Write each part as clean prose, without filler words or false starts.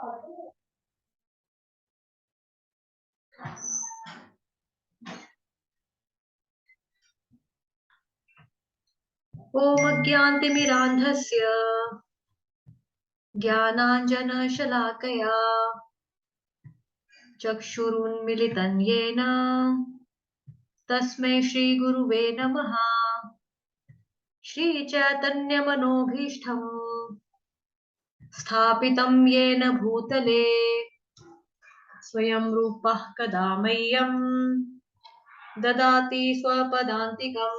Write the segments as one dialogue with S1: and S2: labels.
S1: ॐ अज्ञानतिमिरान्धस्य ज्ञानाञ्जनशलाकया चक्षुरुन्मिलितं येन तस्मै श्रीगुरुवे नमः। श्रीचैतन्यमनोभीष्टं स्थापितं येन भूतले स्वयं रूपः कदा मह्यं ददाति स्वपदान्तिकम्।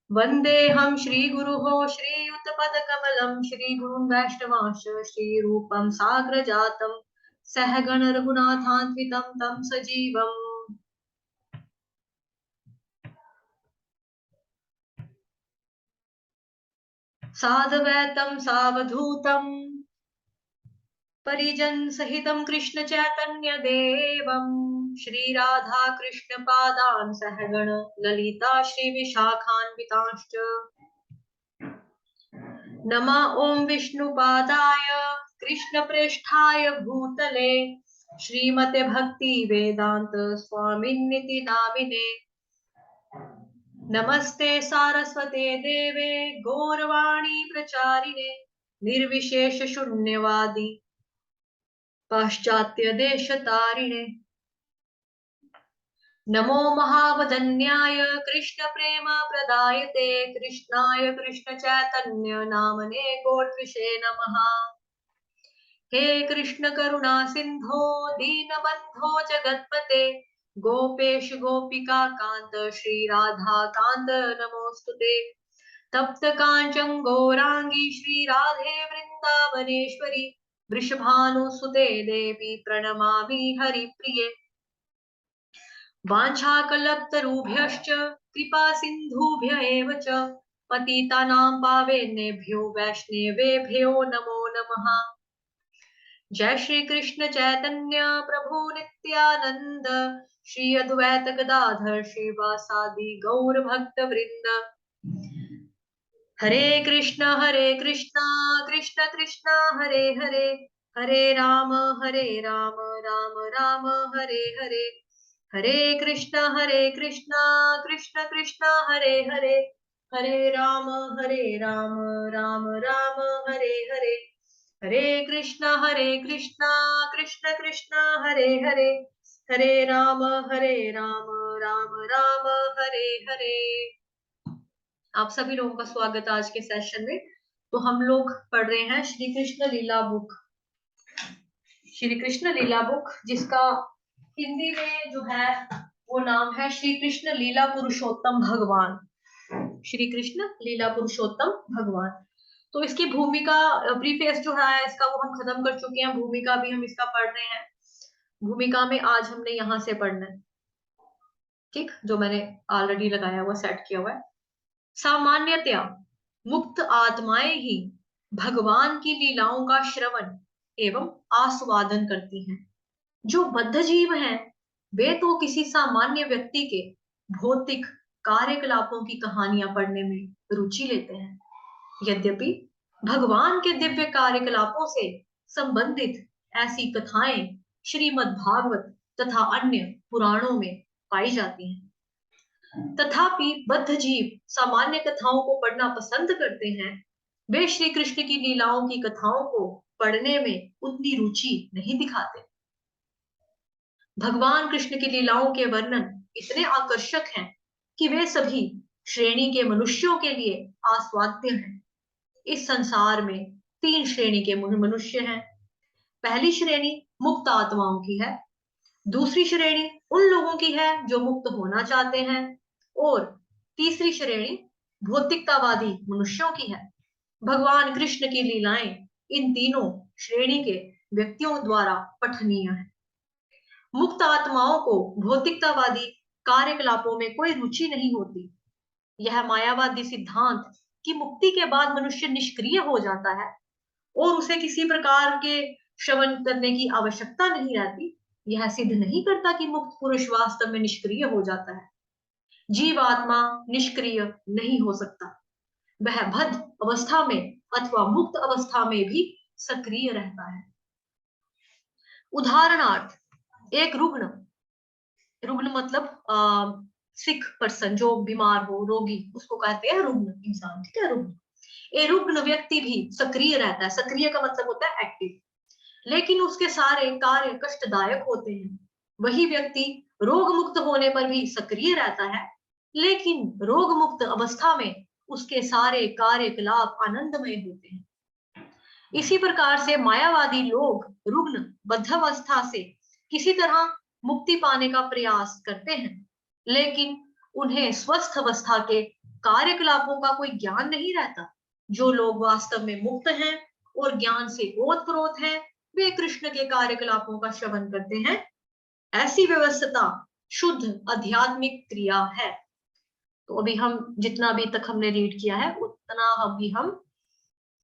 S1: वन्देऽहं श्रीगुरुः श्रीयुतपदकमलं श्रीगुरुं वैष्णवांश्च श्रीरूपं साग्रजातं सहगण रघुनाथान्वितं तं सजीवम्। साधवैतं सावधूतं परिजन सहितं कृष्ण चैतन्य देवं श्रीराधा कृष्ण पादान् सहगण ललिता श्री विशाखान्वितांश्च नमः। ओम विष्णुपादाय कृष्णप्रेष्ठाय भूतले श्रीमते भक्ति वेदांत स्वामिन्निति नामिने नमस्ते सारस्वते देवे गौरवाणी प्रचारिणे निर्विशेष शून्यवादी पाश्चात्य देशतारिणे नमो महावदन्याय कृष्ण प्रेम प्रदायते कृष्णाय कृष्ण चैतन्य नामने गोत्विषे नमः। हे कृष्ण करुणा सिंधो दीनबंधो जगत्पते गोपेश गोपिका कांत श्री राधा कांत नमोस्तुते तप्त कांचन गौरांगी श्री राधे वृंदावनेश्वरी वृषभानुसुते देवी प्रणमामि हरिप्रिये वाञ्छाकल्पतरुभ्यश्च कृपा सिन्धुभ्य एव च पतितानां पावनेभ्यो वैष्णवेभ्यो नमो नमः। जय श्री कृष्ण चैतन्य प्रभु नित्यानंद श्री अद्वैत गदाधर श्रीवासादि गौर भक्त वृंद। हरे कृष्ण कृष्ण कृष्ण हरे हरे हरे राम राम राम हरे हरे हरे कृष्ण कृष्ण कृष्ण हरे हरे हरे राम राम राम हरे हरे हरे कृष्ण कृष्ण कृष्ण हरे हरे हरे राम राम राम हरे हरे। आप सभी लोगों का स्वागत है आज के सेशन में। तो हम लोग पढ़ रहे हैं श्री कृष्ण लीला बुक, श्री कृष्ण लीला बुक, जिसका हिंदी में जो है वो नाम है श्री कृष्ण लीला पुरुषोत्तम भगवान, श्री कृष्ण लीला पुरुषोत्तम भगवान। तो इसकी भूमिका प्रीफेस जो है इसका वो हम खत्म कर चुके हैं, भूमिका भी हम इसका पढ़ रहे हैं। भूमिका में आज हमने यहाँ से पढ़ना है, ठीक, जो मैंने ऑलरेडी लगाया हुआ सेट किया हुआ है। सामान्यतया मुक्त आत्माएं ही भगवान की लीलाओं का श्रवण एवं आस्वादन करती हैं। जो बद्ध जीव हैं वे तो किसी सामान्य व्यक्ति के भौतिक कार्यकलापों की कहानियां पढ़ने में रुचि लेते हैं। यद्यपि भगवान के दिव्य कार्यकलापों से संबंधित ऐसी कथाएं श्रीमद् भागवत तथा अन्य पुराणों में पाई जाती हैं, तथापि बद्ध जीव सामान्य कथाओं को पढ़ना पसंद करते हैं। वे श्री कृष्ण की लीलाओं की कथाओं को पढ़ने में उतनी रुचि नहीं दिखाते। भगवान कृष्ण की लीलाओं के वर्णन इतने आकर्षक हैं कि वे सभी श्रेणी के मनुष्यों के लिए आस्वाद्य हैं। इस संसार में 3 श्रेणी के मनुष्य हैं। पहली श्रेणी मुक्त आत्माओं की है, दूसरी श्रेणी उन लोगों की है जो मुक्त होना चाहते हैं, और तीसरी श्रेणी भौतिकतावादी मनुष्यों की है। भगवान कृष्ण की लीलाएं इन तीनों श्रेणी के व्यक्तियों द्वारा पठनीय है। मुक्त आत्माओं को भौतिकतावादी कार्यकलापों में कोई रुचि नहीं होती। यह मायावादी सिद्धांत कि मुक्ति के बाद मनुष्य निष्क्रिय हो जाता है और उसे किसी प्रकार के श्रवण करने की आवश्यकता नहीं रहती, यह सिद्ध नहीं करता कि मुक्त पुरुष वास्तव में निष्क्रिय हो जाता है। जीवात्मा निष्क्रिय नहीं हो सकता, वह बद्ध अवस्था में अथवा मुक्त अवस्था में भी सक्रिय रहता है। उदाहरणार्थ एक रुग्ण, रुग्ण मतलब सिक पर्सन, जो बीमार हो, रोगी, उसको कहते हैं रुग्ण इंसान, ठीक है, रुग्ण। ए रुग्ण व्यक्ति भी सक्रिय रहता है, सक्रिय का मतलब होता है एक्टिव, लेकिन उसके सारे कार्य कष्टदायक होते हैं। वही व्यक्ति रोग मुक्त होने पर भी सक्रिय रहता है, लेकिन रोग मुक्त अवस्था में उसके सारे कार्यकलाप आनंदमय होते हैं। इसी प्रकार से मायावादी लोग रुग्ण बद्धावस्था से किसी तरह मुक्ति पाने का प्रयास करते हैं, लेकिन उन्हें स्वस्थ अवस्था के कार्यकलापों का कोई ज्ञान नहीं रहता। जो लोग वास्तव में मुक्त हैं और ज्ञान से ओतप्रोत हैं, वे कृष्ण के कार्यकलापों का श्रवण करते हैं। ऐसी व्यवस्था शुद्ध आध्यात्मिक क्रिया है। तो अभी हम जितना अभी तक हमने रीड किया है उतना अभी हम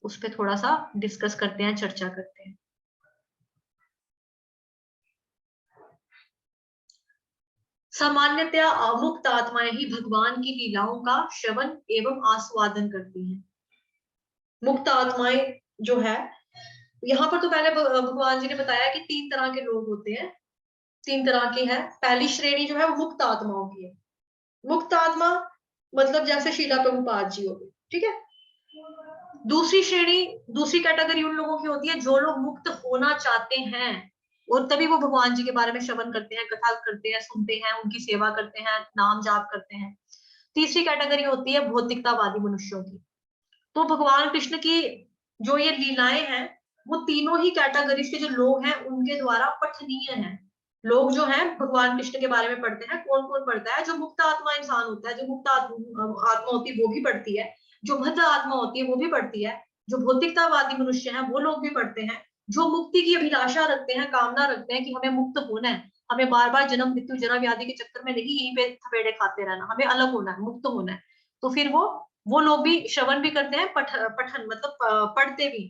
S1: उस पर थोड़ा सा डिस्कस करते हैं, चर्चा करते हैं। सामान्यतया अमुक्त आत्माएं ही भगवान की लीलाओं का श्रवण एवं आस्वादन करती हैं। मुक्त आत्माएं जो है, यहाँ पर तो पहले भगवान जी ने बताया कि 3 तरह के लोग होते हैं, 3 तरह के हैं। पहली श्रेणी जो है वो मुक्त आत्माओं की है। मुक्त आत्मा मतलब जैसे शीला प्रभुपाद जी हो गए, ठीक है। दूसरी श्रेणी, दूसरी कैटेगरी उन लोगों की होती है जो लोग मुक्त होना चाहते हैं, और तभी वो भगवान जी के बारे में श्रवण करते हैं, कथा करते हैं, सुनते हैं, उनकी सेवा करते हैं, नाम जाप करते हैं। तीसरी कैटेगरी होती है भौतिकतावादी मनुष्यों की। तो भगवान कृष्ण की जो ये लीलाएं हैं, वो तीनों ही कैटेगरी के जो लोग हैं उनके द्वारा पठनीय हैं। लोग जो हैं भगवान कृष्ण के बारे में पढ़ते हैं। कौन कौन पढ़ता है? जो मुक्त आत्मा इंसान होता है, जो मुक्त आत्मा होती है वो भी पढ़ती है, जो भद्र आत्मा होती है वो भी पढ़ती है, जो भौतिकतावादी मनुष्य हैं वो लोग भी पढ़ते हैं, जो मुक्ति की अभिलाषा रखते हैं, कामना रखते हैं कि हमें मुक्त होना है, हमें बार बार जन्म मृत्यु जरा व्याधि के चक्कर में नहीं यहीं पे थपेड़े खाते रहना, हमें अलग होना है, मुक्त होना है, तो फिर वो लोग भी श्रवण भी करते हैं, पठन मतलब पढ़ते भी।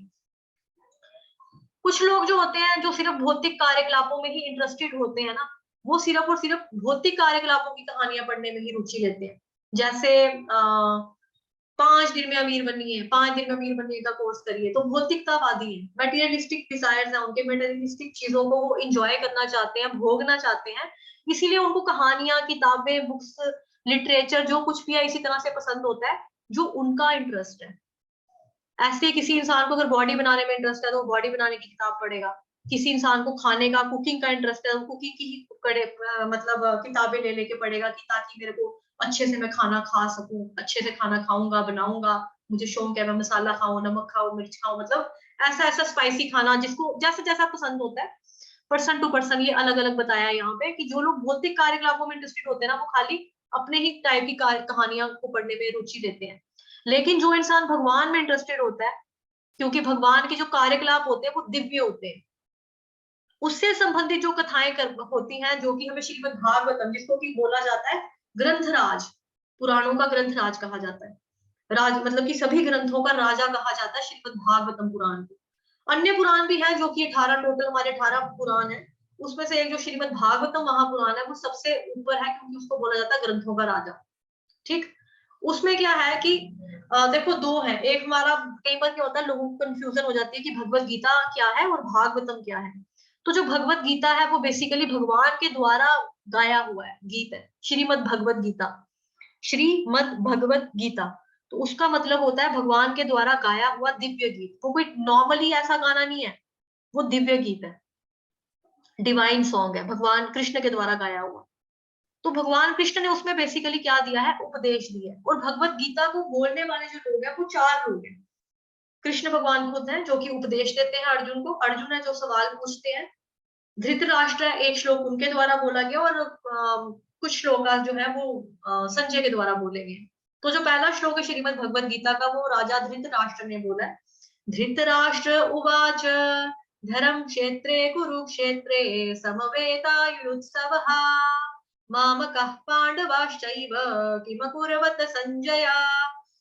S1: कुछ लोग जो होते हैं जो सिर्फ भौतिक कार्यकलापों में ही इंटरेस्टेड होते हैं ना, वो सिर्फ और सिर्फ भौतिक कार्यकलापों की कहानियां पढ़ने में ही रुचि लेते हैं। जैसे 5 दिन में अमीर बनिए, 5 दिन में अमीर बनने का कोर्स करिए, तो भौतिकतावादी है, मटेरियलिस्टिक डिजायर्स है उनके, मटेरियलिस्टिक चीजों को वो इंजॉय करना चाहते हैं, भोगना चाहते हैं। इसीलिए उनको कहानियां, किताबें, बुक्स, लिटरेचर जो कुछ भी है इसी तरह से पसंद होता है जो उनका इंटरेस्ट है। ऐसे किसी इंसान को अगर बॉडी बनाने में इंटरेस्ट है तो वो बॉडी बनाने की किताब पढ़ेगा। किसी इंसान को खाने का, कुकिंग का इंटरेस्ट है, वो कुकिंग की ही मतलब किताबें ले लेके पढ़ेगा कि ताकि मेरे को अच्छे से मैं खाना खा सकूं, अच्छे से खाना खाऊंगा, बनाऊंगा, मुझे शौक है, मैं मसाला खाऊं, नमक खाऊं, मिर्च खाऊं, मतलब ऐसा ऐसा स्पाइसी खाना जिसको जैसे जैसा पसंद होता है। पर्सन टू पर्सन ये अलग अलग बताया है यहाँ पे कि जो लोग भौतिक कार्यकलापों में इंटरेस्टेड होते हैं ना, वो खाली अपने ही टाइप की कहानियां को पढ़ने में रुचि लेते हैं। लेकिन जो इंसान भगवान में इंटरेस्टेड होता है, क्योंकि भगवान के जो कार्यकलाप होते हैं वो दिव्य होते हैं, उससे संबंधित जो कथाएं होती हैं, जो कि हमें श्रीमद् भागवतम, जिसको कि बोला जाता है ग्रंथराज, पुराणों का ग्रंथराज कहा जाता है। राज मतलब कि सभी ग्रंथों का राजा कहा जाता है श्रीमद् भागवतम पुराण को। अन्य पुराण भी है जो कि 18 टोटल हमारे 18 पुराण है, उसमें से एक जो श्रीमद् भागवतम महापुराण है वो सबसे ऊपर है, क्योंकि उसको बोला जाता है ग्रंथों का राजा। ठीक, उसमें क्या है कि देखो 2 है, एक हमारा, कई बार क्या होता है लोगों को कंफ्यूजन हो जाती है कि भगवत गीता क्या है और भागवतम क्या है। तो जो भगवत गीता है वो बेसिकली भगवान के द्वारा गाया हुआ है गीत है, श्रीमद् भगवत गीता, श्रीमद् भगवत गीता। तो उसका मतलब होता है भगवान के द्वारा गाया हुआ दिव्य गीत। वो कोई नॉर्मली ऐसा गाना नहीं है, वो दिव्य गीत है, डिवाइन सॉन्ग है, भगवान कृष्ण के द्वारा गाया हुआ। तो भगवान कृष्ण ने उसमें बेसिकली क्या दिया है? उपदेश दिया है। और भगवत गीता को बोलने वाले जो लोग हैं वो 4 लोग हैं। कृष्ण भगवान खुद हैं जो कि उपदेश देते हैं अर्जुन को, अर्जुन है जो सवाल पूछते हैं, धृतराष्ट्र है, एक श्लोक उनके द्वारा बोला गया, और कुछ श्लोक जो है वो संजय के द्वारा बोले गए। तो जो पहला श्लोक है श्रीमद् भगवत गीता का वो राजा धृतराष्ट्र ने बोला है। धृतराष्ट्र उवाच धर्म क्षेत्रे कुरुक्षेत्रे समवेतायुत्सवः मामकः पांडवाश्चैव किमकुर्वत संजय।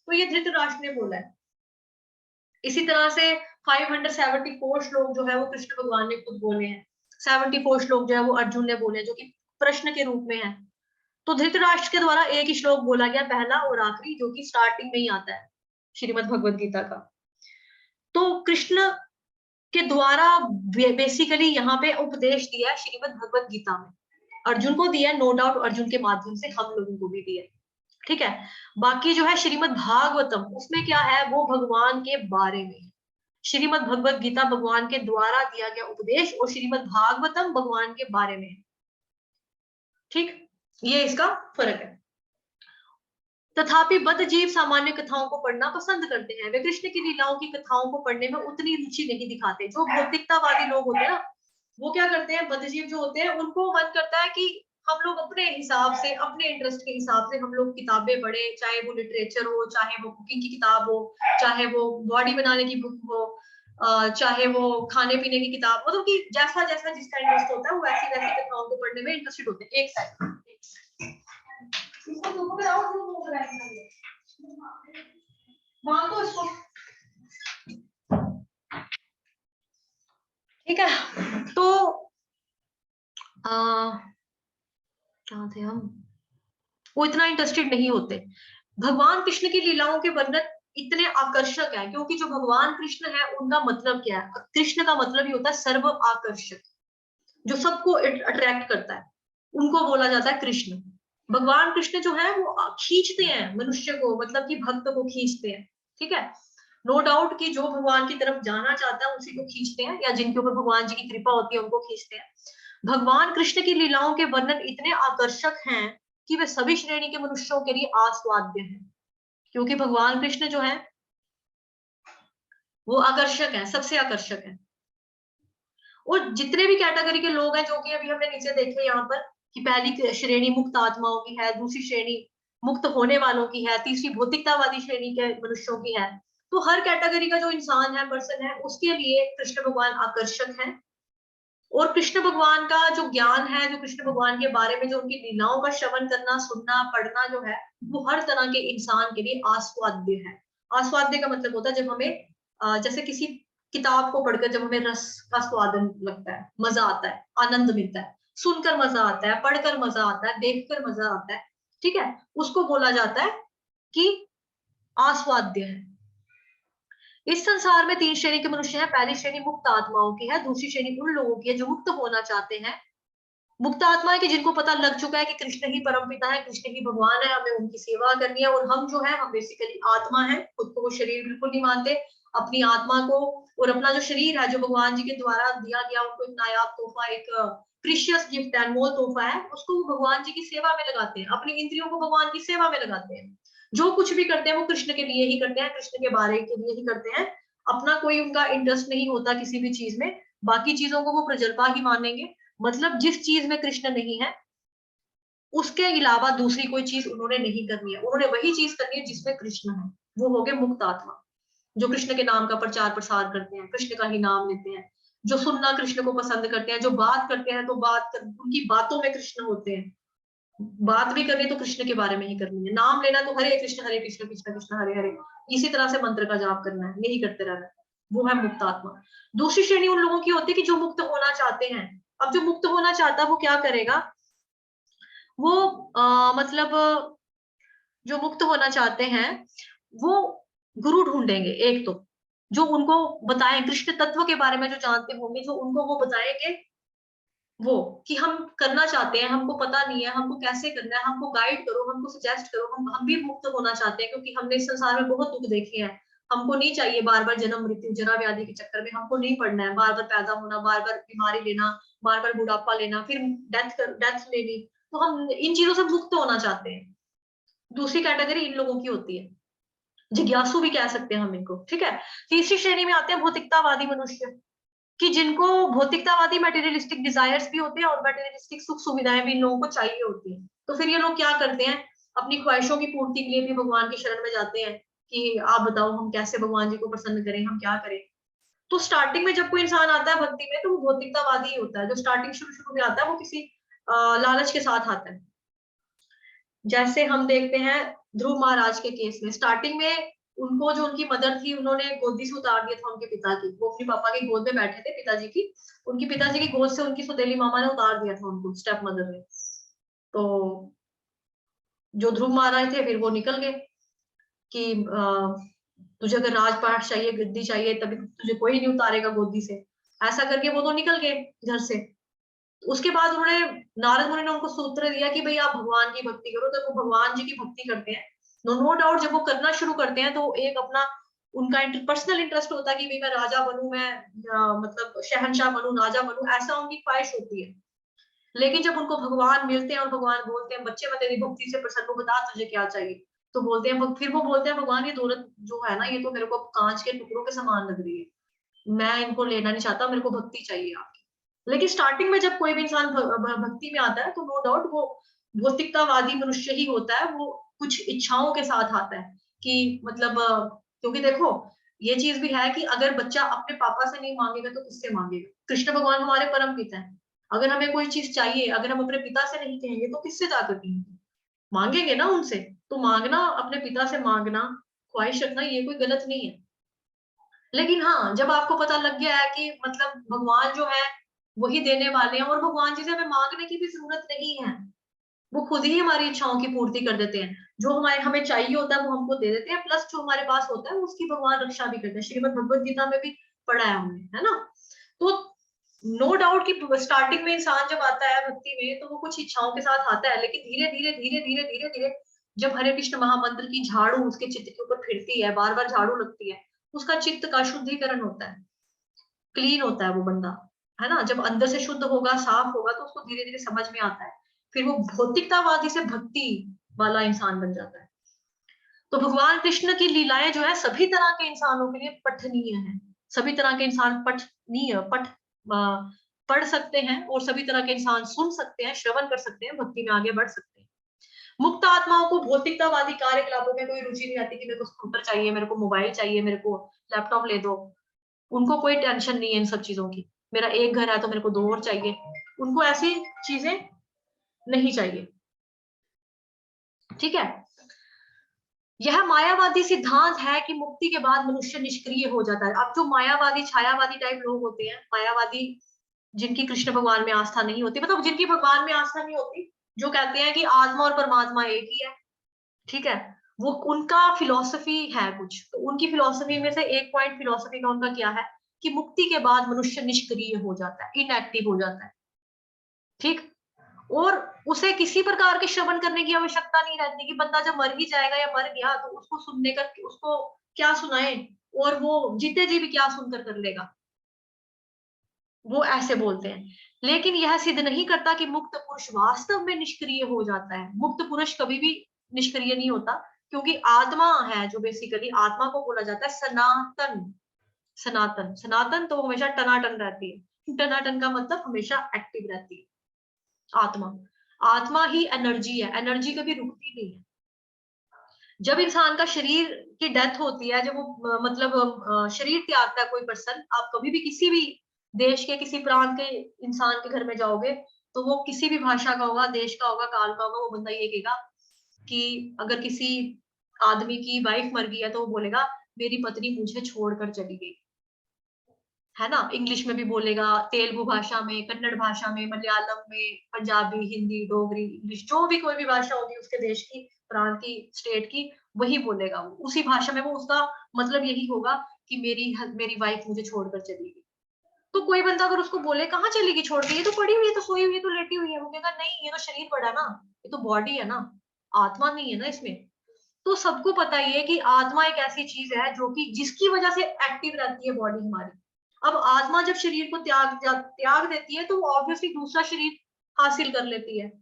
S1: तो ये धृतराष्ट्र ने बोला है। इसी तरह से 574 श्लोक जो है वो कृष्ण भगवान ने खुद बोले हैं, 74 श्लोक जो है वो अर्जुन ने बोले जो कि प्रश्न के रूप में है। तो धृतराष्ट्र के द्वारा एक ही श्लोक बोला गया, पहला और आखिरी, जो कि स्टार्टिंग में ही आता है श्रीमद् भगवत गीता का। तो कृष्ण के द्वारा बेसिकली यहाँ पे उपदेश दिया है श्रीमद् भगवत गीता में। अर्जुन को दिया, नो डाउट अर्जुन के माध्यम से हम लोगों को भी दिया, ठीक है। बाकी जो है श्रीमद् भागवतम, उसमें क्या है, वो भगवान के बारे में। श्रीमद् भगवत गीता भगवान के द्वारा दिया गया उपदेश और श्रीमद् भागवतम भगवान के बारे में, ठीक, ये इसका फर्क है। तथापि बद्ध जीव सामान्य कथाओं को पढ़ना पसंद करते हैं, वे कृष्ण की लीलाओं की कथाओं को पढ़ने में उतनी रुचि नहीं दिखाते। जो भौतिकतावादी लोग होते हैं ना, वो क्या करते हैं, बद्ध जीव जो होते हैं, उनको मन करता है कि हम लोग अपने हिसाब से, अपने इंटरेस्ट के हिसाब से हम लोग किताबें पढ़े, चाहे वो लिटरेचर हो, चाहे वो कुकिंग की किताब हो, चाहे वो बॉडी बनाने की बुक हो, चाहे वो खाने पीने की किताब, मतलब कि जैसा जैसा जिसका इंटरेस्ट होता है वो वैसी वैसी कथाओं को पढ़ने में इंटरेस्टेड होते हैं। एक सेकंड, इसको धूप में रहो, धूप में वहां तो इसको, ठीक है। तो क्या थे हम, वो इतना इंटरेस्टेड नहीं होते। भगवान कृष्ण की लीलाओं के वर्णन इतने आकर्षक है क्योंकि जो भगवान कृष्ण है उनका मतलब क्या है, कृष्ण का मतलब ही होता है सर्व आकर्षक, जो सबको अट्रैक्ट करता है, उनको बोला जाता है कृष्ण। भगवान कृष्ण जो है वो खींचते हैं मनुष्य को, मतलब कि भक्त को खींचते हैं, ठीक है। नो डाउट कि जो भगवान की तरफ जाना चाहता है उसी को खींचते हैं, या जिनके ऊपर भगवान जी की कृपा होती है उनको खींचते हैं। भगवान कृष्ण की लीलाओं के वर्णन इतने आकर्षक हैं कि वे सभी श्रेणी के मनुष्यों के लिए आस्वाद्य हैं, क्योंकि भगवान कृष्ण जो है वो आकर्षक है, सबसे आकर्षक है। और जितने भी कैटेगरी के लोग हैं, जो कि अभी हमने नीचे देखे यहाँ पर, कि पहली श्रेणी मुक्त आत्माओं की है, दूसरी श्रेणी मुक्त होने वालों की है, तीसरी भौतिकतावादी श्रेणी के मनुष्यों की है। तो हर कैटेगरी का जो इंसान है, पर्सन है, उसके लिए कृष्ण भगवान आकर्षक है। और कृष्ण भगवान का जो ज्ञान है, जो कृष्ण भगवान के बारे में, जो उनकी लीलाओं का श्रवण करना, सुनना, पढ़ना जो है, वो हर तरह के इंसान के लिए आस्वाद्य है। आस्वाद्य का मतलब होता है जब हमें जैसे किसी किताब को पढ़कर जब हमें रस का स्वादन लगता है, मजा आता है, आनंद मिलता है, सुनकर मजा आता है, पढ़कर मजा आता है, देखकर मजा आता है, ठीक है, उसको बोला जाता है कि आस्वाद्य है। इस संसार में तीन श्रेणी के मनुष्य हैं। पहली श्रेणी मुक्त आत्माओं की है, दूसरी श्रेणी उन लोगों की है जो मुक्त होना चाहते हैं। मुक्त आत्माएं कि जिनको पता लग चुका है कि कृष्ण ही परमपिता है, कृष्ण ही भगवान है, हमें उनकी सेवा करनी है। और हम जो है, हम बेसिकली आत्मा है, खुद को वो शरीर बिल्कुल नहीं मानते, अपनी आत्मा को और अपना जो शरीर है, जो भगवान जी के द्वारा दिया गया उनको एक नायाब तोहफा, एक प्रीशियस गिफ्ट है, अनमोल तोहफा है, उसको वो भगवान जी की सेवा में लगाते हैं, अपनी इंद्रियों को भगवान की सेवा में लगाते हैं। जो कुछ भी करते हैं वो कृष्ण के लिए ही करते हैं, कृष्ण के बारे के लिए ही करते हैं। अपना कोई उनका इंटरेस्ट नहीं होता किसी भी चीज में, बाकी चीजों को वो प्रजल्पा ही मानेंगे। मतलब जिस चीज में कृष्ण नहीं है उसके अलावा दूसरी कोई चीज उन्होंने नहीं करनी है, उन्होंने वही चीज करनी है जिसमें कृष्ण है। वो हो गए मुक्त आत्मा, जो कृष्ण के नाम का प्रचार प्रसार करते हैं, कृष्ण का ही नाम लेते हैं, जो सुनना कृष्ण को पसंद करते हैं, जो बात करते हैं तो उनकी बातों में कृष्ण होते हैं। बात भी करनी तो कृष्ण के बारे में ही करनी है, नाम लेना तो हरे कृष्ण कृष्ण कृष्ण हरे हरे, इसी तरह से मंत्र का जाप करना है, यही करते रहना है। वो है मुक्त आत्मा। दूसरी श्रेणी उन लोगों की होती है कि जो मुक्त होना चाहते हैं। अब जो मुक्त होना चाहता है वो क्या करेगा, वो मतलब जो मुक्त होना चाहते हैं वो गुरु ढूंढेंगे, एक तो जो उनको बताएं कृष्ण तत्व के बारे में, जो जानते होंगे, जो उनको वो बताएंगे, वो कि हम करना चाहते हैं, हमको पता नहीं है, हमको कैसे करना है, हमको गाइड करो, हमको सजेस्ट करो, हम भी मुक्त होना चाहते हैं, क्योंकि हमने इस संसार में बहुत दुख देखे हैं। हमको नहीं चाहिए बार बार जन्म मृत्यु जरा व्याधि के चक्कर में, हमको नहीं पड़ना है बार बार पैदा होना, बार बार बीमारी लेना, बार बार बुढ़ापा लेना, फिर डेथ लेनी। तो हम इन चीजों से मुक्त होना चाहते हैं। दूसरी कैटेगरी इन लोगों की होती है, जिज्ञासु भी कह सकते हैं हम इनको, ठीक है। तीसरी श्रेणी में आते हैं भौतिकतावादी मनुष्य, कि जिनको भौतिकतावादी मटेरियलिस्टिक डिजायर्स भी होते हैं और मटेरियलिस्टिक सुख सुविधाएं भी इन लोगों को चाहिए होती है। तो फिर ये लोग क्या करते हैं, अपनी ख्वाहिशों की पूर्ति के लिए भी भगवान की शरण में जाते हैं कि आप बताओ हम कैसे भगवान जी को प्रसन्न करें, हम क्या करें। तो स्टार्टिंग में जब कोई इंसान आता है भक्ति में तो वो भौतिकतावादी ही होता है। जो स्टार्टिंग शुरू शुरू में आता है वो किसी लालच के साथ आता है। जैसे हम देखते हैं ध्रुव महाराज के केस में, स्टार्टिंग में उनको जो उनकी मदर थी उन्होंने गोदी से उतार दिया था उनके पिता की, वो अपने पापा की गोद में बैठे थे पिताजी की, उनकी पिताजी की गोद से उनकी सौतेली मामा ने उतार दिया था उनको, स्टेप मदर ने। तो जो ध्रुव महाराज थे फिर वो निकल गए कि तुझे अगर राजपाट चाहिए, गद्दी चाहिए, तभी तुझे कोई नहीं उतारेगा गोदी से। ऐसा करके वो तो निकल गए घर से। उसके बाद उन्होंने, नारद मुनि ने उनको सूत्र दिया कि भाई आप भगवान की भक्ति करो, तो वो भगवान जी की भक्ति करते हैं। नो डाउट जब वो करना शुरू करते हैं तो एक अपना उनका पर्सनल इंटरेस्ट होता है कि भाई मैं राजा बनूं, मैं मतलब शहंशाह बनूं, राजा बनूं, ऐसा उनकी ख्वाहिश होती है। लेकिन जब उनको भगवान मिलते हैं और भगवान बोलते हैं बच्चे मैं तेरी भक्ति से प्रसन्न हूं, बता तुझे क्या चाहिए। तो बोलते हैं, फिर वो बोलते हैं भगवान ये दौलत जो है ना, ये तो मेरे को कांच के टुकड़ों के समान लग रही है, मैं इनको लेना नहीं चाहता, मेरे को भक्ति चाहिए आपकी। लेकिन स्टार्टिंग में जब कोई भी इंसान भक्ति में आता है तो नो डाउट वो भौतिकतावादी मनुष्य ही होता है, वो कुछ इच्छाओं के साथ आता है कि मतलब क्योंकि देखो ये चीज भी है कि अगर बच्चा अपने पापा से नहीं मांगेगा तो किससे मांगेगा। कृष्ण भगवान हमारे परम पिता है, अगर हमें कोई चीज चाहिए, अगर हम अपने पिता से नहीं कहेंगे तो किससे जाकर कहेंगे, मांगेंगे ना उनसे। तो मांगना, अपने पिता से मांगना, ख्वाहिश रखना, ये कोई गलत नहीं है। लेकिन हाँ, जब आपको पता लग गया है कि मतलब भगवान जो है वही देने वाले हैं और भगवान जी से हमें मांगने की भी जरूरत नहीं है, वो खुद ही हमारी इच्छाओं की पूर्ति कर देते हैं। जो हमारे हमें चाहिए होता है वो हमको दे देते हैं, प्लस जो हमारे पास होता है उसकी भगवान रक्षा भी करते हैं। श्रीमद् भगवत गीता में भी पढ़ा है हमने, है ना। तो नो डाउट कि स्टार्टिंग में इंसान जब आता है भक्ति में तो वो कुछ इच्छाओं के साथ आता है, लेकिन धीरे धीरे धीरे धीरे धीरे धीरे जब हरे कृष्ण महामंत्र की झाड़ू उसके चित्त के ऊपर फिरती है, बार बार झाड़ू लगती है, उसका चित्त का शुद्धिकरण होता है, क्लीन होता है वो बंदा, है ना। जब अंदर से शुद्ध होगा, साफ होगा, तो उसको धीरे धीरे समझ में आता है, फिर वो भौतिकतावादी से भक्ति वाला इंसान बन जाता है। तो भगवान कृष्ण की लीलाएं जो है सभी तरह के इंसानों के लिए पठनीय है। सभी तरह के इंसान पढ़ सकते हैं और सभी तरह के इंसान सुन सकते हैं, श्रवण कर सकते हैं, भक्ति में आगे बढ़ सकते हैं। मुक्त आत्माओं को भौतिकतावादी कार्यकलापों में कोई रुचि नहीं आती कि मेरे को स्कूटर चाहिए, मेरे को मोबाइल चाहिए, मेरे को लैपटॉप ले दो। उनको कोई टेंशन नहीं है इन सब चीजों की, मेरा एक घर है तो मेरे को दो और चाहिए। उनको ऐसी चीजें नहीं चाहिए, ठीक है। यह मायावादी सिद्धांत है कि मुक्ति के बाद मनुष्य निष्क्रिय हो जाता है। अब जो मायावादी छायावादी टाइप लोग होते हैं, मायावादी जिनकी कृष्ण भगवान में आस्था नहीं होती, मतलब जिनकी भगवान में आस्था नहीं होती, जो कहते हैं कि आत्मा और परमात्मा एक ही है, ठीक है। वो उनका फिलॉसफी है कुछ, तो उनकी फिलॉसफी में से एक पॉइंट फिलॉसफी का उनका क्या है कि मुक्ति के बाद मनुष्य निष्क्रिय हो जाता है, इनएक्टिव हो जाता है, ठीक। और उसे किसी प्रकार के श्रवण करने की आवश्यकता नहीं रहती कि बंदा जब मर ही जाएगा या मर गया तो उसको सुनने का, उसको क्या सुनाए, और वो जीते जी भी क्या सुनकर कर लेगा, वो ऐसे बोलते हैं। लेकिन यह सिद्ध नहीं करता कि मुक्त पुरुष वास्तव में निष्क्रिय हो जाता है। मुक्त पुरुष कभी भी निष्क्रिय नहीं होता, क्योंकि आत्मा है जो बेसिकली, आत्मा को बोला जाता है सनातन। सनातन, सनातन तो हमेशा टनाटन रहती है, टनाटन का मतलब हमेशा एक्टिव रहती है आत्मा। आत्मा ही एनर्जी है, एनर्जी कभी रुकती नहीं है। जब इंसान का शरीर की डेथ होती है, जब वो मतलब शरीर त्यागता है कोई पर्सन, आप कभी भी किसी भी देश के किसी प्रांत के इंसान के घर में जाओगे तो वो किसी भी भाषा का होगा, देश का होगा, काल का होगा, वो बंदा ये कहेगा कि अगर किसी आदमी की वाइफ मर गई है तो वो बोलेगा मेरी पत्नी मुझे छोड़कर चली गई, है ना। इंग्लिश में भी बोलेगा, तेलुगु भाषा में, कन्नड़ भाषा में, मलयालम में, पंजाबी, हिंदी, डोगरी, इंग्लिश, जो भी कोई भी भाषा होगी उसके देश की, प्रांत की, स्टेट की, वही बोलेगा वो उसी भाषा में। वो उसका मतलब यही होगा कि मेरी वाइफ मुझे छोड़कर चली गई। तो कोई बंदा अगर उसको बोले कहाँ चलेगी छोड़ के, ये तो पड़ी हुई है, तो सोई हुई है, तो लेटी हुई है, वो कहेगा नहीं ये तो शरीर पड़ा ना, ये तो बॉडी है ना, आत्मा नहीं है ना इसमें। तो सबको पता ही है कि आत्मा एक ऐसी चीज है जो कि जिसकी वजह से एक्टिव रहती है बॉडी हमारी। अब आत्मा जब शरीर को त्याग देती है तो वो ऑब्वियसली दूसरा शरीर हासिल कर लेती है,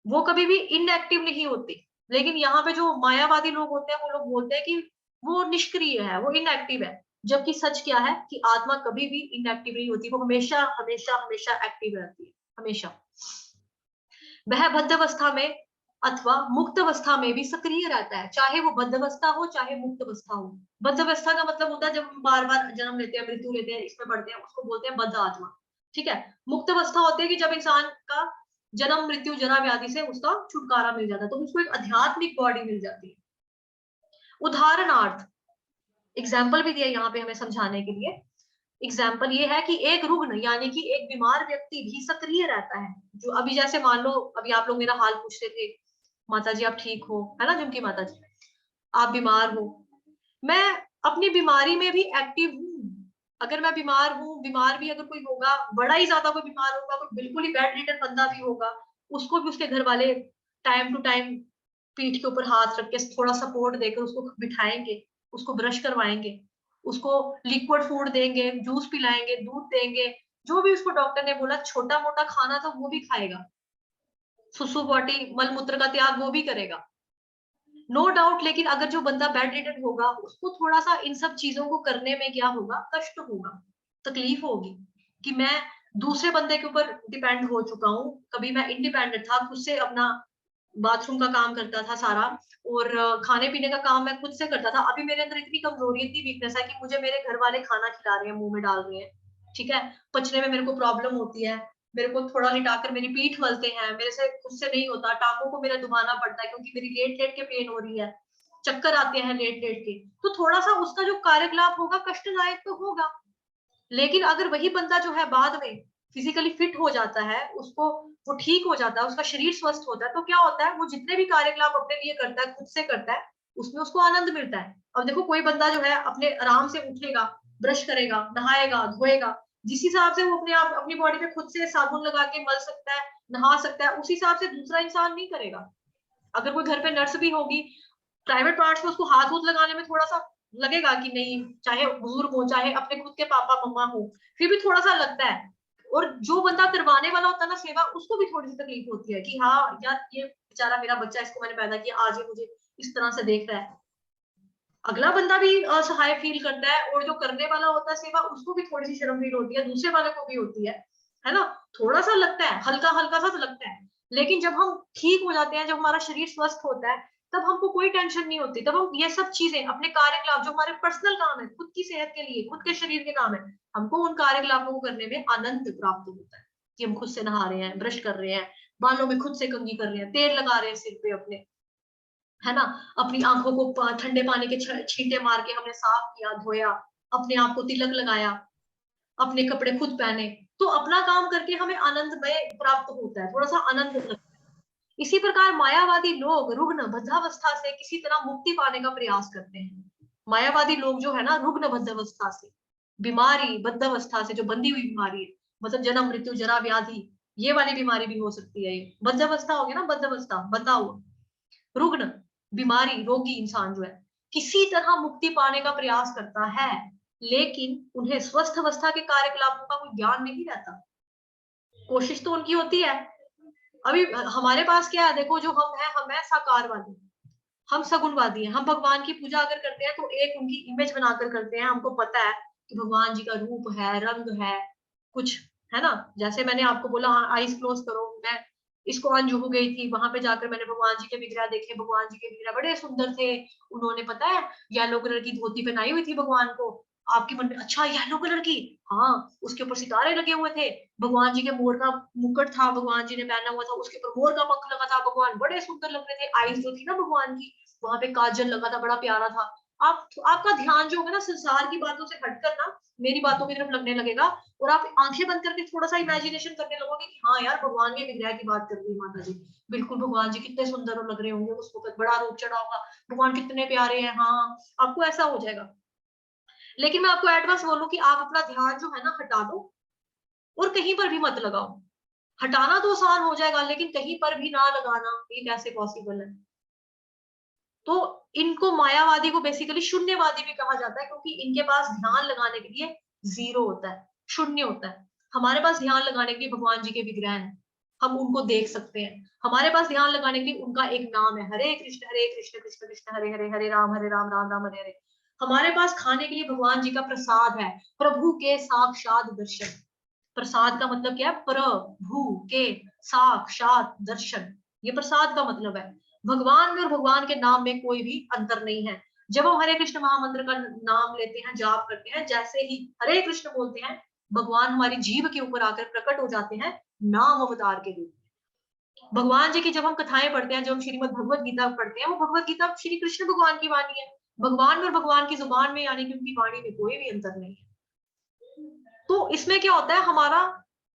S1: वो कभी भी इनएक्टिव नहीं होती। लेकिन यहाँ पे जो मायावादी लोग होते हैं वो लोग बोलते हैं कि वो निष्क्रिय है, वो इनएक्टिव है, जबकि सच क्या है कि आत्मा कभी भी इनएक्टिव नहीं होती, वो हमेशा हमेशा हमेशा एक्टिव रहती है, हमेशा। वह बद्ध अवस्था में अथवा मुक्त अवस्था में भी सक्रिय रहता है, चाहे वो बद्ध अवस्था हो चाहे मुक्त अवस्था हो। बद्ध अवस्था का मतलब होता है जब हम बार बार जन्म लेते हैं, मृत्यु लेते हैं, इसमें पढ़ते हैं, उसको बोलते हैं बद्ध आत्मा, ठीक है। मुक्त अवस्था होती है कि जब इंसान का जन्म मृत्यु जरा व्याधि से उसका छुटकारा मिल जाता है, तो उसको एक आध्यात्मिक बॉडी मिल जाती है। उदाहरणार्थ एग्जाम्पल भी दिया यहाँ पे हमें समझाने के लिए। एग्जाम्पल ये है कि एक रुग्ण यानी कि एक बीमार व्यक्ति भी सक्रिय रहता है। जो अभी जैसे मान लो अभी आप लोग मेरा हाल पूछ रहे थे, माता जी आप ठीक हो, है ना, जिनकी माता जी, आप बीमार हो, मैं अपनी बीमारी में भी एक्टिव हूँ। अगर मैं बीमार हूँ, बीमार भी अगर कोई होगा, बड़ा ही ज्यादा कोई बीमार होगा, कोई बिल्कुल ही बेड रिडन बंदा भी होगा, उसको भी उसके घर वाले टाइम टू टाइम पीठ के ऊपर हाथ रख के थोड़ा सपोर्ट देकर उसको बिठाएंगे, उसको ब्रश करवाएंगे, उसको लिक्विड फूड देंगे, जूस पिलाएंगे, दूध देंगे, जो भी उसको डॉक्टर ने बोला छोटा मोटा खाना तो वो भी खाएगा, सुसु पॉटी मल मूत्र का त्याग वो भी करेगा, नो डाउट। लेकिन अगर जो बंदा बेड रिडन होगा उसको थोड़ा सा इन सब चीजों को करने में क्या होगा, कष्ट होगा, तकलीफ होगी कि मैं दूसरे बंदे के ऊपर डिपेंड हो चुका हूँ। कभी मैं इंडिपेंडेंट था, खुद से अपना बाथरूम का काम करता था सारा, और खाने पीने का काम मैं खुद से करता था। अभी मेरे अंदर इतनी कमजोरी, इतनी वीकनेस है कि मुझे मेरे घर वाले खाना खिला रहे हैं, मुंह में डाल रहे हैं, ठीक है, पचने में मेरे को प्रॉब्लम होती है, मेरे को थोड़ा लिटाकर मेरी पीठ मलते हैं, मेरे से खुद से नहीं होता, टांगों को मेरा दुबाना पड़ता है क्योंकि मेरी लेट लेट के पेन हो रही है, चक्कर आते हैं लेट लेट के, तो थोड़ा सा उसका जो कार्यकलाप होगा कष्टदायक तो होगा। लेकिन अगर वही बंदा जो है बाद में फिजिकली फिट हो जाता है, उसको वो ठीक हो जाता है, उसका शरीर स्वस्थ होता है, तो क्या होता है, वो जितने भी कार्यकलाप अपने लिए करता है, खुद से करता है, उसमें उसको आनंद मिलता है। अब देखो कोई बंदा जो है अपने आराम से उठेगा, ब्रश करेगा, नहाएगा, धोएगा, जिस हिसाब से वो अपने आप अपनी बॉडी पे खुद से साबुन लगा के मल सकता है, नहा सकता है, उस हिसाब से दूसरा इंसान नहीं करेगा। अगर कोई घर पे नर्स भी होगी, प्राइवेट पार्ट्स में उसको हाथ वूथ लगाने में थोड़ा सा लगेगा कि नहीं, चाहे बुजुर्ग हो, चाहे अपने खुद के पापा मम्मा हो, फिर भी थोड़ा सा लगता है। और जो बंदा करवाने वाला होता है ना सेवा, उसको भी थोड़ी सी तकलीफ होती है कि हाँ यार, ये बेचारा मेरा बच्चा, इसको मैंने पैदा किया, आज ये मुझे इस तरह से देख रहा है। अगला बंदा भी असहाय फील करता है, और जो करने वाला होता है सेवा, उसको भी थोड़ी सी शर्म फील होती है, दूसरे वाले को भी होती है ना, थोड़ा सा लगता है, हल्का हल्का सा तो लगता है। लेकिन जब हम ठीक हो जाते हैं, जब हमारा शरीर स्वस्थ होता है, तब हमको कोई टेंशन नहीं होती, तब हम ये सब चीजें अपने कार्यकलाप, जो हमारे पर्सनल काम है, खुद की सेहत के लिए, खुद के शरीर के काम है, हमको उन कार्यकलापों को करने में आनंद प्राप्त होता है कि हम खुद से नहा रहे हैं, ब्रश कर रहे हैं, बालों में खुद से कंघी कर रहे हैं, तेल लगा रहे हैं सिर पे अपने, है ना, अपनी आंखों को ठंडे पानी के छींटे मार के हमने साफ किया, धोया, अपने आप को तिलक लगाया, अपने कपड़े खुद पहने, तो अपना काम करके हमें आनंदमय प्राप्त होता है, थोड़ा सा आनंद लगता है। इसी प्रकार मायावादी लोग रुग्ण बद्धावस्था से किसी तरह मुक्ति पाने का प्रयास करते हैं। मायावादी लोग जो है ना, रुग्ण बद्धावस्था से, बीमारी बद्धावस्था से, जो बंधी हुई बीमारी है, मतलब जन्म मृत्यु जरा व्याधि, ये वाली बीमारी भी हो सकती है, ये बद्धावस्था हो गया ना, बद्धावस्था बंधा हुआ, रुग्ण बीमारी रोगी इंसान जो है किसी तरह मुक्ति पाने का प्रयास करता है, लेकिन उन्हें स्वस्थ अवस्था के कार्यकलापों का कोई ज्ञान नहीं रहता। कोशिश तो उनकी होती है। अभी हमारे पास क्या है, देखो जो हम है साकारवादी, हम सगुणवादी हैं। हम भगवान की पूजा अगर करते हैं तो एक उनकी इमेज बनाकर करते हैं, हमको पता है कि भगवान जी का रूप है, रंग है, कुछ, है ना। जैसे मैंने आपको बोला, हाँ आईज क्लोज करो, मैं इस्कॉन जुहू गई थी, वहां पे जाकर मैंने भगवान जी के विग्रह देखे, भगवान जी के विग्रह बड़े सुंदर थे। उन्होंने पता है येलो कलर की धोती पहनाई हुई थी भगवान को। आपके मन में अच्छा येलो कलर की, हाँ, उसके ऊपर सितारे लगे हुए थे, भगवान जी के मोर का मुकुट था, भगवान जी ने पहना हुआ था, उसके ऊपर मोर का पंख लगा था, भगवान बड़े सुंदर लग रहे थे। आईज जो थी ना भगवान की, वहां पे काजल लगा था, बड़ा प्यारा था। आपका ध्यान जो होगा ना संसार की बातों से हटकर ना मेरी बातों की तरफ लगने लगेगा, और आप आंखें बंद करके थोड़ा सा इमेजिनेशन करने लगोगे कि हाँ यार, भगवान के विग्रह की बात कर रही है माता जी, बिल्कुल भगवान जी कितने सुंदर लग रहे होंगे, उस वक्त बड़ा रूप चढ़ा होगा, भगवान कितने प्यारे हैं, हाँ, आपको ऐसा हो जाएगा। लेकिन मैं आपको एडवांस बोलूं कि आप अपना ध्यान जो है ना हटा दो, और कहीं पर भी मत लगाओ। हटाना तो आसान हो जाएगा, लेकिन कहीं पर भी ना लगाना, ये कैसे पॉसिबल है। तो इनको मायावादी को बेसिकली शून्यवादी भी कहा जाता है, क्योंकि इनके पास ध्यान लगाने के लिए जीरो होता है, शून्य होता है। हमारे पास ध्यान लगाने के लिए भगवान जी के विग्रह हैं, हम उनको देख सकते हैं। हमारे पास ध्यान लगाने के लिए उनका एक नाम है, हरे कृष्ण कृष्ण कृष्ण हरे हरे, हरे राम राम राम हरे हरे। हमारे पास खाने के लिए भगवान जी का प्रसाद है, प्रभु के साक्षात दर्शन। प्रसाद का मतलब क्या है, प्रभु के साक्षात दर्शन, ये प्रसाद का मतलब है। भगवान में और भगवान के नाम में कोई भी अंतर नहीं है। जब हम हरे कृष्ण महामंत्र का नाम लेते हैं, जाप करते हैं, जैसे ही हरे कृष्ण बोलते हैं, भगवान हमारी जीभ के ऊपर आकर प्रकट हो जाते हैं नाम अवतार के रूप में। भगवान जी की जब हम कथाएं पढ़ते हैं, जब हम श्रीमद भगवत गीता पढ़ते हैं, वो भगवत गीता श्री कृष्ण भगवान की वाणी है। भगवान में और भगवान की जुबान में, यानी कि उनकी वाणी में कोई भी अंतर नहीं है। तो इसमें क्या होता है, हमारा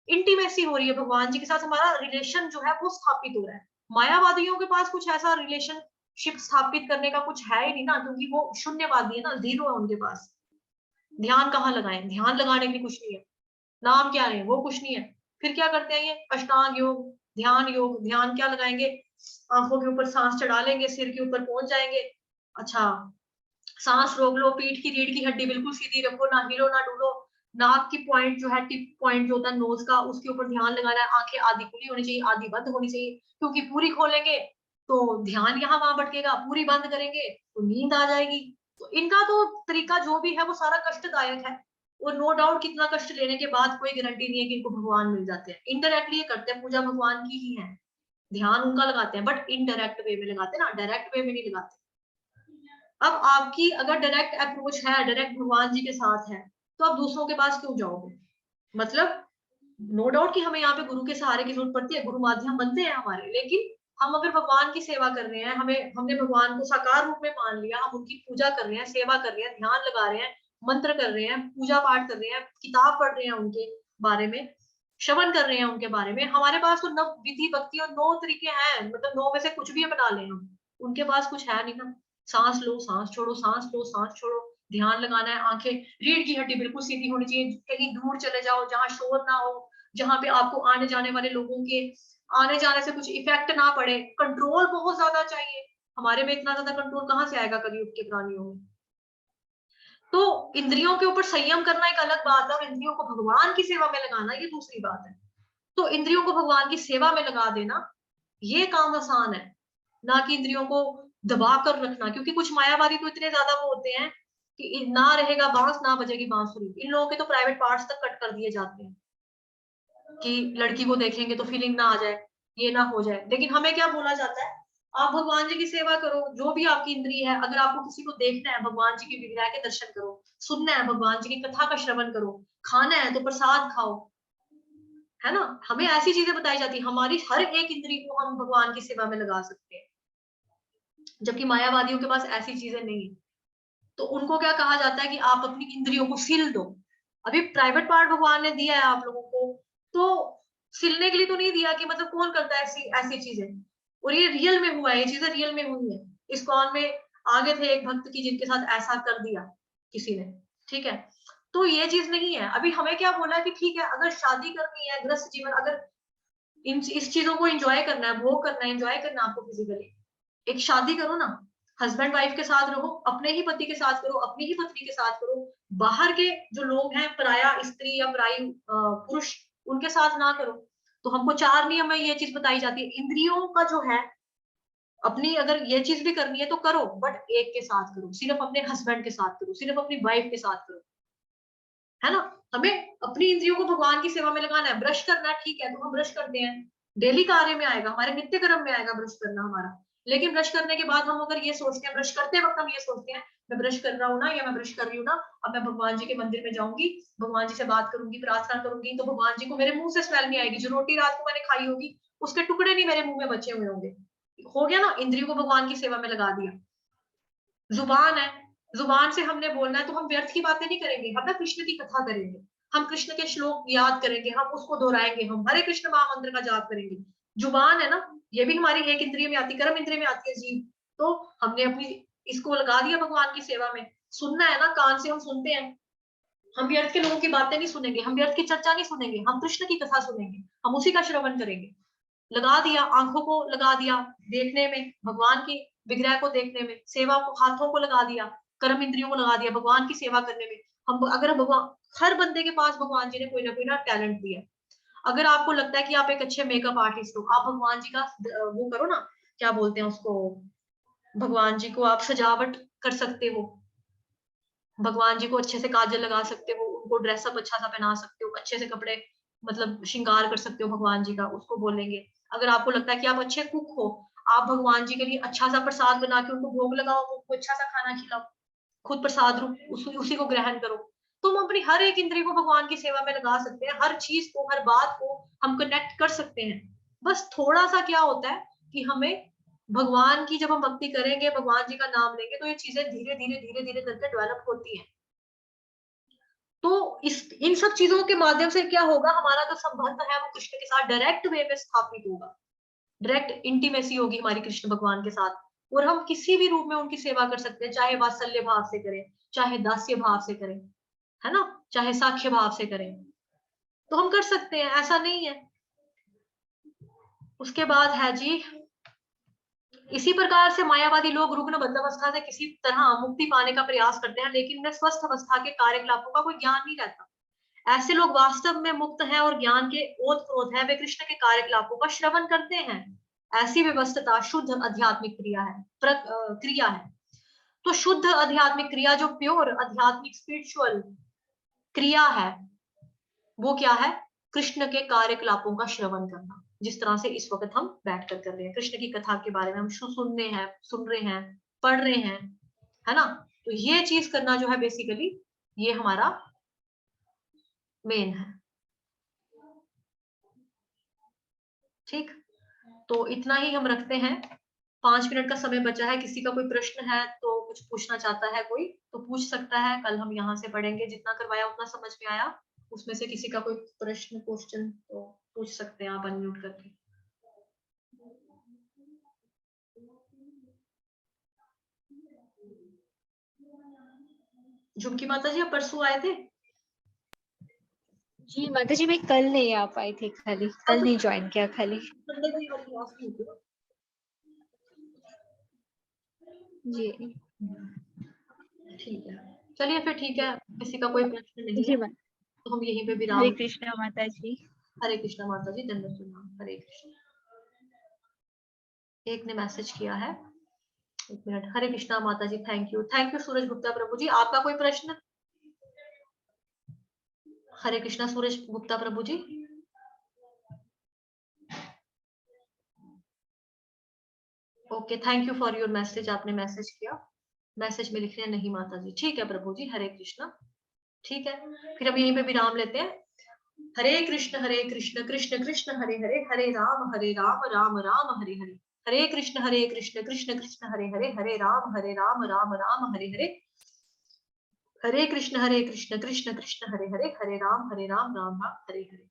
S1: इंटीमेसी हो रही है भगवान जी के साथ, हमारा रिलेशन जो है वो स्थापित हो रहा है। मायावादियों के पास कुछ ऐसा रिलेशन शिप स्थापित करने का कुछ है ही नहीं ना, क्योंकि वो शून्यवादी है ना, जीरो है उनके पास। ध्यान कहाँ लगाएं, ध्यान लगाने के लिए कुछ नहीं है, नाम क्या है वो कुछ नहीं है। फिर क्या करते हैं ये अष्टांग योग, ध्यान योग, ध्यान क्या लगाएंगे, आंखों के ऊपर सांस चढ़ा लेंगे, सिर के ऊपर पहुंच जाएंगे। अच्छा, सांस रोक लो, पीठ की रीढ़ की हड्डी बिल्कुल सीधी रखो, ना हिलो ना डुलो, नाक की पॉइंट जो है, टिप पॉइंट जो होता है नोज का, उसके ऊपर ध्यान लगाना है। आंखें आधी खुली होनी चाहिए, आधी बंद होनी चाहिए, क्योंकि पूरी खोलेंगे तो ध्यान यहाँ वहां भटकेगा, पूरी बंद करेंगे तो नींद आ जाएगी। तो इनका तो तरीका जो भी है वो सारा कष्टदायक है, और नो डाउट कितना कष्ट लेने के बाद कोई गारंटी नहीं है कि इनको भगवान मिल जाते हैं। इनडायरेक्टली ये करते हैं, पूजा भगवान की ही है, ध्यान उनका लगाते हैं, बट इनडायरेक्ट वे में लगाते हैं ना, डायरेक्ट वे में नहीं लगाते। अब आपकी अगर डायरेक्ट अप्रोच है, डायरेक्ट भगवान जी के साथ है, तो आप दूसरों के पास क्यों जाओगे? मतलब नो डाउट कि हमें यहाँ पे गुरु के सहारे की जरूरत पड़ती है, गुरु माध्यम बनते हैं हमारे, लेकिन हम अगर भगवान की सेवा कर रहे हैं, हमने भगवान को साकार रूप में मान लिया, हम उनकी पूजा कर रहे हैं, सेवा कर रहे हैं, ध्यान लगा रहे हैं, मंत्र कर रहे हैं, पूजा पाठ कर रहे हैं, किताब पढ़ रहे हैं उनके बारे में, श्रवण कर रहे हैं उनके बारे में, हमारे पास तो नव विधि भक्ति और 9 तरीके हैं, मतलब 9 में से कुछ भी अपना लें हम, उनके पास कुछ है नहीं ना। सांस लो, सांस छोड़ो, सांस लो, सांस छोड़ो, ध्यान लगाना है, आंखें, रीढ़ की हड्डी बिल्कुल सीधी होनी चाहिए, कहीं दूर चले जाओ जहां शोर ना हो, जहां पे आपको आने जाने वाले लोगों के आने जाने से कुछ इफेक्ट ना पड़े, कंट्रोल बहुत ज्यादा चाहिए। हमारे में इतना ज्यादा कंट्रोल कहाँ से आएगा कलयुग के प्राणियों में? तो इंद्रियों के ऊपर संयम करना एक अलग बात है, और इंद्रियों को भगवान की सेवा में लगाना ये दूसरी बात है। तो इंद्रियों को भगवान की सेवा में लगा देना ये काम आसान है, ना कि इंद्रियों को दबा कर रखना, क्योंकि कुछ मायावादी तो इतने ज्यादा वो होते हैं कि ना रहेगा बांस ना बजेगी बांसुरी, इन लोगों के तो प्राइवेट पार्ट्स तक कट कर दिए जाते हैं कि लड़की को देखेंगे तो फीलिंग ना आ जाए, ये ना हो जाए। लेकिन हमें क्या बोला जाता है, आप भगवान जी की सेवा करो, जो भी आपकी इंद्रिय है, अगर आपको किसी को देखना है भगवान जी के विग्रह के दर्शन करो, सुनना है भगवान जी की कथा का श्रवण करो, खाना है तो प्रसाद खाओ, है ना। हमें ऐसी चीजें बताई जाती है, हमारी हर एक इंद्रिय को हम भगवान की सेवा में लगा सकते हैं, जबकि मायावादियों के पास ऐसी चीजें नहीं है। तो उनको क्या कहा जाता है कि आप अपनी इंद्रियों को सिल दो। अभी प्राइवेट पार्ट भगवान ने दिया है आप लोगों को, तो सिलने के लिए तो नहीं दिया कि मतलब कौन करता है ऐसी ऐसी चीजें, और ये रियल में हुआ है, ये चीजें रियल में हुई है। इस्कॉन में आगे थे एक भक्त की जिनके साथ ऐसा कर दिया किसी ने, ठीक है। तो ये चीज नहीं है। अभी हमें क्या बोला कि ठीक है, अगर शादी करनी है, गृहस्थ जीवन, अगर इस चीजों को एंजॉय करना है, भोग करना है, एंजॉय करना है आपको फिजिकली, एक शादी करो ना, हस्बैंड वाइफ के साथ रहो, अपने ही पति के साथ करो, अपनी ही पत्नी के साथ करो, बाहर के जो लोग हैं, पराया स्त्री या पराई पुरुष, उनके साथ ना करो। तो हमको 4 नियम में ये चीज बताई जाती है, इंद्रियों का जो है, अपनी अगर ये चीज भी करनी है तो करो, बट एक के साथ करो, सिर्फ अपने हस्बैंड के साथ करो, सिर्फ अपनी वाइफ के साथ करो, है ना। हमें अपनी इंद्रियों को भगवान की सेवा में लगाना है। ब्रश करना है, ठीक है, तो हम ब्रश करते हैं, डेली कार्य में आएगा, हमारे नित्य कर्म में आएगा ब्रश करना हमारा। लेकिन ब्रश करने के बाद हम अगर ये सोचते हैं, ब्रश करते वक्त हम ये सोचते हैं, मैं ब्रश कर रहा हूँ ना, या मैं ब्रश कर रही हूँ ना, अब मैं भगवान जी के मंदिर में जाऊंगी, भगवान जी से बात करूंगी, प्रार्थना करूंगी, तो भगवान जी को मेरे मुंह से स्मेल नहीं आएगी, जो रोटी रात को मैंने खाई होगी उसके टुकड़े नहीं मेरे मुंह में बचे हुए होंगे। हो गया ना, इंद्रियों को भगवान की सेवा में लगा दिया। जुबान है, जुबान से हमने बोलना है, तो हम व्यर्थ की बातें नहीं करेंगे, हम ना कृष्ण की कथा करेंगे, हम कृष्ण के श्लोक याद करेंगे, हम उसको दोहराएंगे, हम हरे कृष्ण महामंत्र का जाप करेंगे। जुबान है ना, ये भी हमारी एक इंद्रिय में आती है, कर्म इंद्रिय में आती है जीभ। तो हमने अपनी इसको लगा दिया भगवान की सेवा में। सुनना है ना, कान से हम सुनते हैं, हम व्यर्थ के लोगों की बातें नहीं सुनेंगे, हम व्यर्थ की चर्चा नहीं सुनेंगे, हम कृष्ण की कथा सुनेंगे, हम उसी का श्रवण करेंगे। लगा दिया, आंखों को लगा दिया देखने में, भगवान की विग्रह को देखने में, सेवा को, हाथों को लगा दिया, कर्म इंद्रियों को लगा दिया भगवान की सेवा करने में। हम अगर भगवान, हर बंदे के पास भगवान जी ने कोई ना टैलेंट दिया है। अगर आपको लगता है कि आप एक अच्छे मेकअप आर्टिस्ट हो, आप भगवान जी का वो करो ना, क्या बोलते हैं उसको, भगवान जी को आप सजावट कर सकते हो, भगवान जी को अच्छे से काजल लगा सकते हो, उनको ड्रेसअप अच्छा सा पहना सकते हो, अच्छे से कपड़े मतलब श्रृंगार कर सकते हो भगवान जी का, उसको बोलेंगे। अगर आपको लगता है कि आप अच्छे कुक हो, आप भगवान जी के लिए अच्छा सा प्रसाद बना के उनको भोग लगाओ, उनको अच्छा सा खाना खिलाओ, खुद प्रसाद रूप उसी को ग्रहण करो। तो हम अपनी हर एक इंद्रिय को भगवान की सेवा में लगा सकते हैं, हर चीज को, हर बात को हम कनेक्ट कर सकते हैं। बस थोड़ा सा क्या होता है कि हमें भगवान की, जब हम भक्ति करेंगे, भगवान जी का नाम लेंगे, तो ये चीजें धीरे धीरे धीरे धीरे करके डेवलप होती है। तो इस इन सब चीजों के माध्यम से क्या होगा, हमारा जो संबंध है वो कृष्ण के साथ डायरेक्ट वे में स्थापित होगा, डायरेक्ट इंटीमेसी होगी हमारी कृष्ण भगवान के साथ। और हम किसी भी रूप में उनकी सेवा कर सकते हैं, चाहे वात्सल्य भाव से करें, चाहे दास्य भाव से करें, है ना, चाहे साख्य भाव से करें, तो हम कर सकते हैं, ऐसा नहीं है। उसके बाद है जी, इसी प्रकार से मायावादी लोग रुग्ण बद्धावस्था से किसी तरह मुक्ति पाने का प्रयास करते हैं, लेकिन उन्हें स्वस्थ अवस्था के कार्यकलापों का कोई ज्ञान नहीं रहता। ऐसे लोग वास्तव में मुक्त हैं और ज्ञान के ओतप्रोत हैं, वे कृष्ण के कार्यकलापों का श्रवण करते हैं। ऐसी व्यवस्था शुद्ध आध्यात्मिक क्रिया है। तो शुद्ध आध्यात्मिक क्रिया, जो प्योर आध्यात्मिक स्पिरिचुअल क्रिया है, वो क्या है? कृष्ण के कार्यकलापों का श्रवण करना, जिस तरह से इस वक्त हम बैठकर कर रहे हैं, कृष्ण की कथा के बारे में हम सुन रहे हैं, पढ़ रहे हैं, है ना। तो ये चीज करना जो है बेसिकली ये हमारा मेन है। ठीक, तो इतना ही हम रखते हैं। 5 मिनट का समय बचा है, किसी का कोई प्रश्न है तो कुछ पूछना चाहता है कोई तो पूछ सकता है। कल हम यहाँ से पढ़ेंगे, जितना करवाया उतना समझ में आया, उसमें से किसी का कोई प्रश्न क्वेश्चन तो पूछ सकते हैं आप अनम्यूट करके। झुमकी माता जी, आप परसों आए थे?
S2: जी माता जी, मैं कल नहीं आ पाई थी, खाली कल नहीं ज्वाइन किया, खाली जी।
S1: ठीक है, चलिए फिर ठीक है, किसी का कोई प्रश्न नहीं है तो हम यहीं पे विराम।
S2: हरे कृष्णा माता जी।
S1: हरे कृष्णा माता जी, दंडवत प्रणाम। हरे कृष्ण। एक ने मैसेज किया है, 1 मिनट। हरे कृष्णा माता जी, थैंक यू सूरज गुप्ता प्रभु जी। आपका कोई प्रश्न? हरे कृष्णा सूरज गुप्ता प्रभु ji. Okay, thank you for your message. आपने मैसेज किया, मैसेज में लिख रहे हैं नहीं माता जी। ठीक है प्रभु जी, हरे कृष्णा। ठीक है, फिर अब यहीं पे विराम लेते हैं। हरे कृष्ण कृष्ण कृष्ण हरे हरे, हरे राम राम राम हरे हरे। हरे कृष्ण कृष्ण कृष्ण हरे हरे, हरे राम राम राम हरे हरे। हरे कृष्ण कृष्ण कृष्ण हरे हरे, हरे राम राम राम हरे हरे।